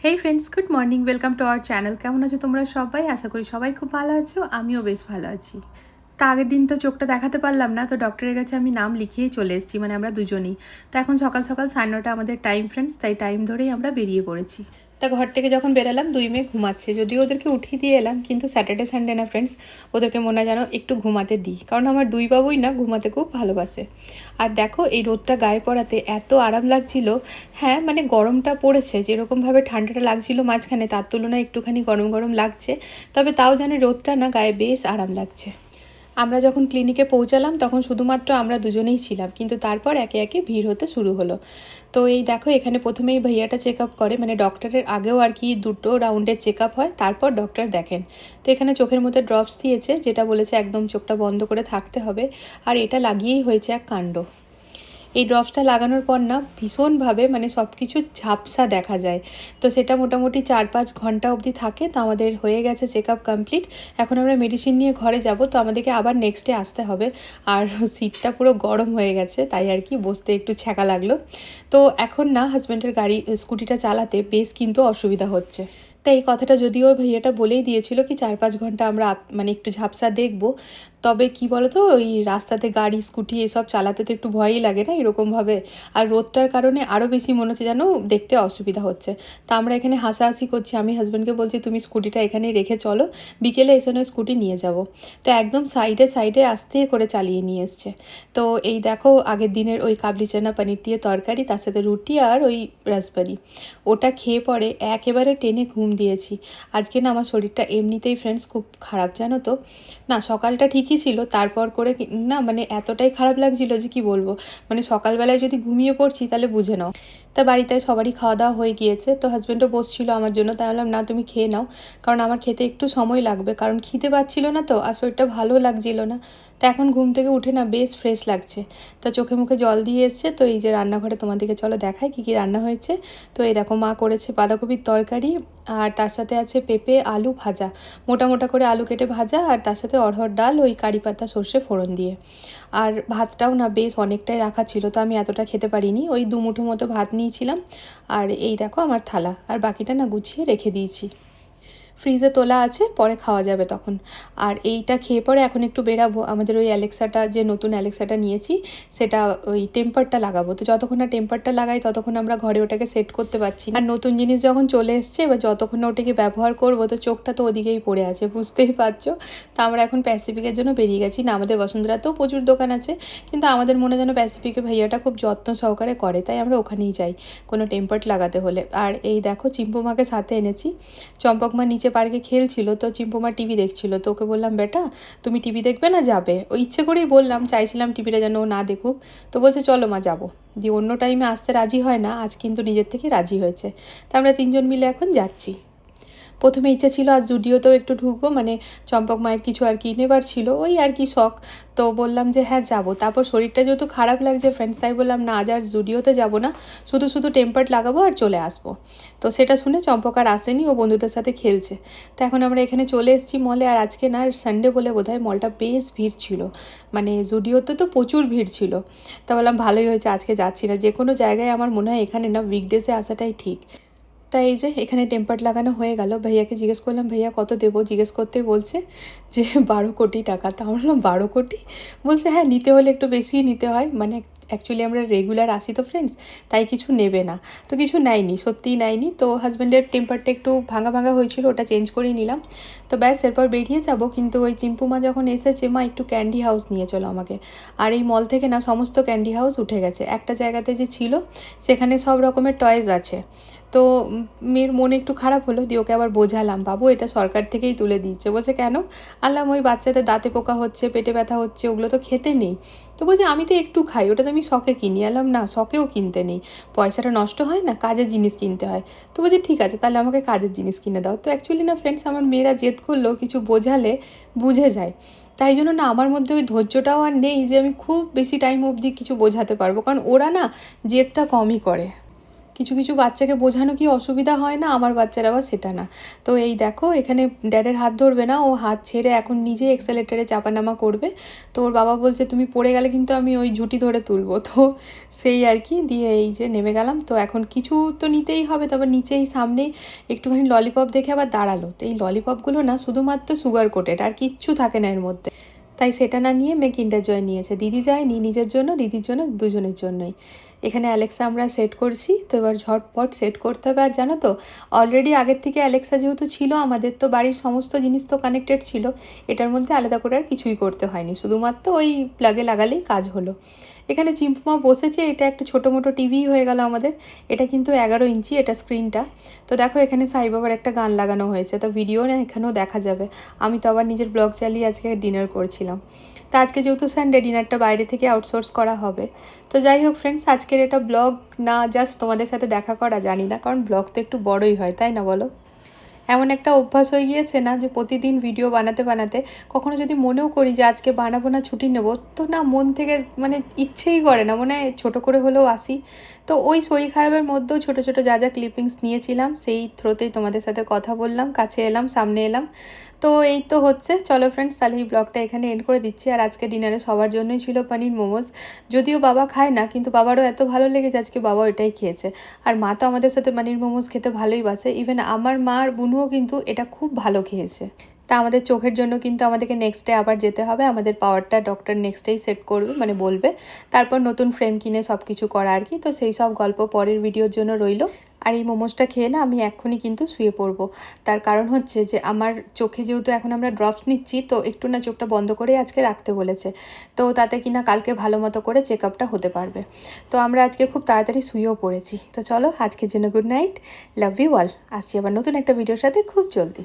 Hey friends, good morning, welcome to our channel. কেমন আছো তোমরা সবাই? আশা করি সবাই খুব ভালো আছো, আমিও বেশ ভালো আছি। তা আগের দিন তো চোখটা দেখাতে পারলাম না, তো ডক্টরের কাছে আমি নাম লিখিয়েই চলে এসেছি, মানে আমরা দুজনেই। তো এখন সকাল সকাল 9:30 আমাদের টাইম ফ্রেন্ডস, তাই টাইম ধরেই আমরা বেরিয়ে পড়েছি। তা ঘর থেকে যখন বেরালাম দুই মেয়ে ঘুমাচ্ছে, যদিও ওদেরকে উঠিয়ে দিয়ে এলাম, কিন্তু স্যাটারডে সানডে না ফ্রেন্ডস, ওদেরকে মনে হয় যেন একটু ঘুমাতে দিই, কারণ আমার দুই বাবুই না ঘুমাতে খুব ভালোবাসে। আর দেখো এই রোদটা গায়ে পড়াতে এত আরাম লাগছিল। হ্যাঁ, মানে গরমটা পড়েছে, যেরকমভাবে ঠান্ডাটা লাগছিল মাঝখানে, তার তুলনায় একটুখানি গরম গরম লাগছে, তবে তাও জানি রোদটা না গায়ে বেশ আরাম লাগছে। আমরা যখন ক্লিনিকে পৌঁছালাম তখন শুধুমাত্র আমরা দুজনেই ছিলাম, কিন্তু তারপর একে একে ভিড় হতে শুরু হলো। তো এই দেখো এখানে প্রথমেই ভাইয়াটা চেক আপ করে, মানে ডক্টরের আগেও আর কি 2টো রাউন্ডের চেক আপ হয়, তারপর ডক্টর দেখেন। তো এখানে চোখের মধ্যে ড্রপস দিয়েছে, যেটা বলেছে একদম চোখটা বন্ধ করে থাকতে হবে, আর এটা লাগিয়েই হয়েছে এক কাণ্ড। এই ড্রপসটা লাগানোর পর না ভীষণভাবে মানে সব কিছু ঝাপসা দেখা যায়। তো সেটা মোটামুটি 4-5 ঘন্টা অবধি থাকে। তো আমাদের হয়ে গেছে চেক আপ কমপ্লিট। এখন আমরা মেডিসিন নিয়ে ঘরে যাব, তো আমাদেরকে আবার নেক্সট ডে আসতে হবে। আর সিটটা পুরো গরম হয়ে গেছে, তাই আর কি বসতে একটু ছ্যাঁকা লাগলো। তো এখন না হাজব্যান্ডের গাড়ি স্কুটিটা চালাতে বেশ কিন্তু অসুবিধা হচ্ছে। তাই এই কথাটা যদিও ভাইয়াটা বলেই দিয়েছিল কি 4-5 ঘন্টা আমরা মানে একটু ঝাপসা দেখব, তবে কি বলতো ওই রাস্তাতে গাড়ি স্কুটি এসব চালাতে তো একটু ভয়ই লাগে না এরকমভাবে। আর রোদটার কারণে আরও বেশি মনে হচ্ছে যেন দেখতে অসুবিধা হচ্ছে। তা আমরা এখানে হাসাহাসি করছি, আমি হাজব্যান্ডকে বলছি তুমি স্কুটিটা এখানেই রেখে চলো, বিকেলে এসে নয় স্কুটি নিয়ে যাব। তো একদম সাইডে সাইডে আস্তে করে চালিয়ে নিয়ে এসছে। তো এই দেখো আগের দিনের ওই কাবলি চানা পনির দিয়ে তরকারি, তার সাথে রুটি আর ওই রাসবারি, ওটা খেয়ে পরে একেবারে টেনে ঘুম দিয়েছি। আজকে না আমার শরীরটা এমনিতেই ফ্রেন্ডস খুব খারাপ, জানো তো। না সকালটা ঠিকই ছিল, তারপর করে না মানে এতটাই খারাপ লাগছিল যে কি বলবো। মানে সকালবেলায় যদি ঘুমিয়ে পড়ছি তাহলে বুঝে নাও। তা বাড়িতে সবারই খাওয়া দাওয়া হয়ে গিয়েছে, তো হাজব্যান্ডও বসছিল আমার জন্য, তাই বললাম না তুমি খেয়ে নাও, কারণ আমার খেতে একটু সময় লাগবে, কারণ খিদে পাচ্ছিল না তো, আর শরীরটা ভালো লাগছিল না। তা এখন ঘুম থেকে উঠে না বেশ ফ্রেশ লাগছে। তা চোখে মুখে জল দিয়ে এসছে। তো এই যে রান্নাঘরে তোমাদেরকে চলো দেখাই কী কী রান্না হয়েছে। তো এই দেখো মা করেছে বাঁধাকপির তরকারি, আর তার সাথে আছে পেঁপে আলু ভাজা, মোটা মোটা করে আলু কেটে ভাজা, আর তার সাথে অড়হর ডাল ওই কারি পাতা সর্ষে ফোড়ন দিয়ে। আর ভাতটাও না বেশ অনেকটাই রাখা ছিল, তো আমি এতটা খেতে পারিনি, ওই 2 মুঠো মতো ভাত নিয়েছিলাম। আর এই দেখো আমার থালা, আর বাকিটা না গুছিয়ে রেখে দিয়েছি, ফ্রিজে তোলা আছে, পরে খাওয়া যাবে তখন। আর এইটা খেয়ে পরে এখন একটু বেরাবো, আমাদের ওই অ্যালেক্সাটা যে নতুন অ্যালেক্সাটা নিয়েছি সেটা ওই টেম্পারটা লাগাবো। তো যতক্ষণ না টেম্পারটা লাগাই ততক্ষণ আমরা ঘরে ওটাকে সেট করতে পারছি না। আর নতুন জিনিস যখন চলে এসছে, এবার যতক্ষণ না ওটাকে ব্যবহার করবো, তো চোখটা তো ওদিকেই পড়ে আছে বুঝতেই পারছো। তো আমরা এখন প্যাসিফিকের জন্য বেরিয়ে গেছি। না আমাদের বসুন্ধরাতেও প্রচুর দোকান আছে, কিন্তু আমাদের মনে যেন প্যাসিফিকে ভাইয়াটা খুব যত্ন সহকারে করে, তাই আমরা ওখানেই যাই কোনো টেম্পার্ট লাগাতে হলে। আর এই দেখো চিম্পুমাকে সাথে এনেছি। চম্পকমা নিচে পার্কে খেলছিল, তো চিম্পুমা টিভি দেখছিল, তো ওকে বললাম বেটা তুমি টিভি দেখবে না যাবে, ও ইচ্ছে করেই বললাম, চাইছিলাম টিভিটা যেন ও না দেখুক। তো বলছে চলো মা যাবো। দিয়ে অন্য টাইমে আসতে রাজি হয় না, আজ কিন্তু নিজের থেকে রাজি হয়েছে। তা আমরা 3জন মিলে এখন যাচ্ছি। প্রথমে ইচ্ছা ছিল আজ জুডিওতেও একটু ঢুকবো, মানে চম্পক মায়ের কিছু আর কি নেবার ছিল, ওই আর কি শখ। তো বললাম যে হ্যাঁ যাবো, তারপর শরীরটা যেহেতু খারাপ লাগছে ফ্রেন্ডস, তাই বললাম না আজ আর জুডিওতে যাবো না, শুধু শুধু টেম্পার্ট লাগাবো আর চলে আসবো। তো সেটা শুনে চম্পক আর আসেনি, ও বন্ধুদের সাথে খেলছে। তো এখন আমরা এখানে চলে এসেছি মলে, আর আজকে না সানডে বলে বোধহয় মলটা বেশ ভিড় ছিল, মানে জুডিওতে তো প্রচুর ভিড় ছিল। তা বললাম ভালোই হয়েছে আজকে যাচ্ছি না, যে কোনো জায়গায় আমার মনে হয় এখানে না উইকডেসে আসাটাই ঠিক। তাই এই যে এখানে টেম্পার্ট লাগানো হয়ে গেল, ভাইয়াকে জিজ্ঞেস করলাম ভাইয়া কত দেবো, জিজ্ঞেস করতেই বলছে যে 12 কোটি টাকা। তা বললাম 12 কোটি? বলছে হ্যাঁ নিতে হলে একটু বেশিই নিতে হয়, মানে অ্যাকচুয়ালি আমরা রেগুলার আসি তো ফ্রেন্ডস, তাই কিছু নেবে না। তো কিছু নেয়নি, সত্যিই নেয়নি। তো হাজব্যান্ডের টেম্পারটা একটু ভাঙা ভাঙা হয়েছিল, ওটা চেঞ্জ করেই নিলাম। তো ব্যাস এরপর বেরিয়ে যাব, কিন্তু ওই চিম্পুমা যখন এসেছে মা একটু ক্যান্ডি হাউস নিয়ে চলো আমাকে। আর এই মল থেকে না সমস্ত ক্যান্ডি হাউস উঠে গেছে, একটা জায়গাতে যে ছিল সেখানে সব রকমের টয়েস আছে। তো মেয়ের মনে একটু খারাপ হলো, দিয়ে ওকে আবার বোঝালাম বাবু এটা সরকার থেকেই তুলে দিচ্ছে। বলছে কেন? আনলাম ওই বাচ্চাদের দাঁতে পোকা হচ্ছে, পেটে ব্যথা হচ্ছে, ওগুলো তো খেতে নেই। তো বলছে আমি তো একটু খাই, ওটা তো আমি শখে কিনি। আনলাম না শখেও কিনতে নেই, পয়সাটা নষ্ট হয় না, কাজের জিনিস কিনতে হয়। তো বলছে ঠিক আছে তাহলে আমাকে কাজের জিনিস কিনে দাও। তো অ্যাকচুয়ালি না ফ্রেন্ডস আমার মেয়েরা জেদ করলেও কিছু বোঝালে বুঝে যায়, তাই জন্য না আমার মধ্যে ওই ধৈর্যটাও আর নেই যে আমি খুব বেশি টাইম অবধি কিছু বোঝাতে পারবো, কারণ ওরা না জেদটা কমই করে। কিছু কিছু বাচ্চাকে বোঝানো কি অসুবিধা হয় না, আমার বাচ্চার আবার সেটা না। তো এই দেখো এখানে ড্যাডের হাত ধরবে না, ও হাত ছেড়ে এখন নিজে এক্সেলেটারে চাপানামা করবে। তো ওর বাবা বলছে তুমি পড়ে গেলে কিন্তু আমি ওই ঝুঁটি ধরে তুলবো। তো সেই আর কি, দিয়ে এই যে নেমে গেলাম। তো এখন কিছু তো নিতেই হবে, তারপর নিচেই সামনেই একটুখানি ললিপপ দেখে আবার দাঁড়ালো। তো এই ললিপপগুলো না শুধুমাত্র সুগার কোটেড, আর কিচ্ছু থাকে না এর মধ্যে। তাই সেটা না নিয়ে মেয়ে কিন্ডার জয় নিয়েছে। দিদি যায়নি নিজের জন্য, দিদির জন্য, দুজনের জন্যই। এখানে অ্যালেক্সা আমরা সেট করছি, তো এবার ঝটপট সেট করতে হবে। আর জানো তো, অলরেডি আগের থেকে অ্যালেক্সা যেহেতু ছিল আমাদের, তো বাড়ির সমস্ত জিনিস তো কানেক্টেড ছিল, এটার মধ্যে আলাদা করে আর কিছুই করতে হয়নি, শুধুমাত্র ওই প্লাগে লাগালেই কাজ হলো। এখানে চিম্পুমা বসেছে, এটা একটা ছোটো মোটো টিভি হয়ে গেল আমাদের। এটা কিন্তু 11 ইঞ্চি এটা স্ক্রিনটা। তো দেখো এখানে সাই বাবার একটা গান লাগানো হয়েছে, তো ভিডিও না এখানেও দেখা যাবে। আমি তো আবার নিজের ব্লগ চালিয়ে আজকে ডিনার করছিলাম। তা আজকে যেহেতু সানডে, ডিনারটা বাইরে থেকে আউটসোর্স করা হবে। তো যাই হোক ফ্রেন্ডস, আজকের এটা ব্লগ না জাস্ট তোমাদের সাথে দেখা করা, জানি না, কারণ ব্লগ তো একটু বড়ই হয়, তাই না বলো? এমন একটা অভ্যাস হয়ে গিয়েছে না, যে প্রতিদিন ভিডিও বানাতে বানাতে কখনো যদি মনেও করি যে আজকে বানাবো না, ছুটি নেব, তো না মন থেকে মানে ইচ্ছেই করে না, মনে হয় ছোটো করে হলেও আসি। তো ওই শরীর খারাপের মধ্যেও ছোটো ছোটো যা যা ক্লিপিংস নিয়েছিলাম, সেই থ্রোতেই তোমাদের সাথে কথা বললাম, কাছে এলাম, সামনে এলাম। তো এই তো হচ্ছে। চলো ফ্রেন্ডস, তাহলে এই ব্লগটা এখানে এন্ড করে দিচ্ছি। আর আজকে ডিনারে সবার জন্যই ছিল পনির মোমোজ। যদিও বাবা খায় না, কিন্তু বাবারও এত ভালো লেগেছে আজকে, বাবা এটাই খেয়েছে। আর মা তো আমাদের সাথে পনির মোমোজ খেতে ভালোই বাসে, ইভেন আমার মা আর বুনুও কিন্তু এটা খুব ভালো খেয়েছে। তা আমাদের চোখের জন্য কিন্তু আমাদেরকে নেক্সট ডে আবার যেতে হবে, আমাদের পাওয়ারটা ডক্টর নেক্সট ডেই সেট করবে, মানে বলবে। তারপর নতুন ফ্রেম কিনে সব কিছু করা আর কি। তো সেই সব গল্প পরের ভিডিওর জন্য রইলো। আর এই মোমোসটা খেয়ে না আমি এক্ষুনি কিন্তু শুয়ে পড়বো। তার কারণ হচ্ছে যে আমার চোখে যেহেতু এখন আমরা ড্রপস নিচ্ছি, তো একটু না চোখটা বন্ধ করে আজকে রাখতে বলেছে। তো তাতে কিনা কালকে ভালো মতো করে চেক আপটা হতে পারবে। তো আমরা আজকে খুব তাড়াতাড়ি শুয়েও পড়েছি। তো চলো আজকের জন্য good night, love you all. আসছি আবার নতুন একটা ভিডিওর সাথে খুব জলদি।